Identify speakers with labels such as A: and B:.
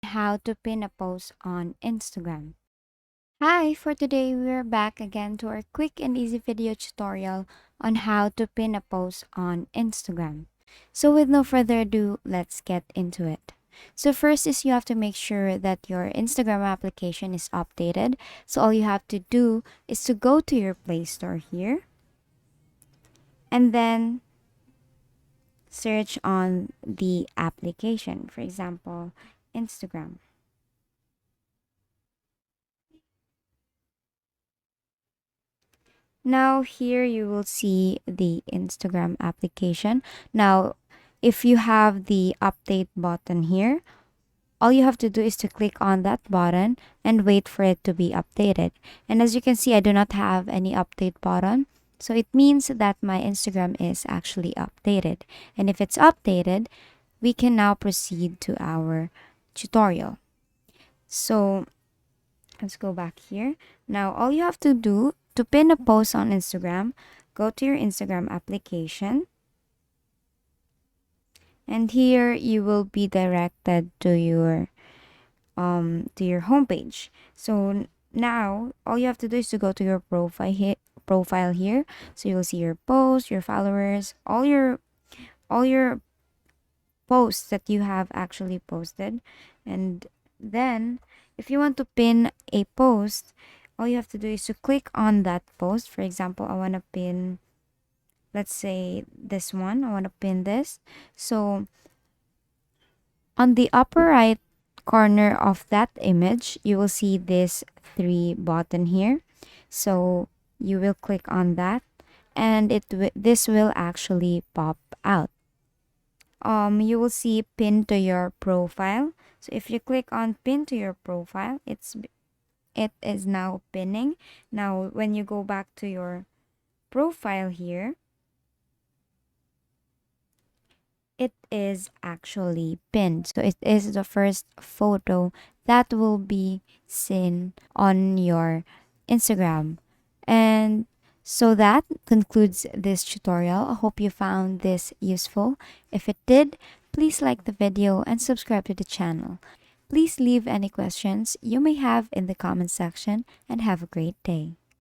A: how to pin a post on Instagram. Hi, for today we're back again to our quick and easy video tutorial on how to pin a post on Instagram. So with no further ado, let's get into it. So first is you have to make sure that your Instagram application is updated. So all you have to do is to go to your Play Store here and then search on the application, for example, Instagram. Now here you will see the Instagram application. Now, if you have the update button here, all you have to do is to click on that button and wait for it to be updated. And as you can see, I do not have any update button. So it means that my Instagram is actually updated. And if it's updated, we can now proceed to our tutorial. So let's go back here. Now, all you have to do to pin a post on Instagram, go to your Instagram application. And here you will be directed to your homepage. So now all you have to do is to go to your profile here. So you'll see your posts, your followers, all your posts that you have actually posted. And then if you want to pin a post, all you have to do is to click on that post. For example, I want to pin, let's say this one, I want to pin this. So on the upper right corner of that image, you will see this three button here. So you will click on that and this will actually pop out. You will see pin to your profile. So if you click on pin to your profile, it is now pinning. Now when you go back to your profile here, it is actually pinned. So it is the first photo that will be seen on your Instagram. And so that concludes this tutorial. I hope you found this useful. If it did, please like the video and subscribe to the channel. Please leave any questions you may have in the comment section and have a great day.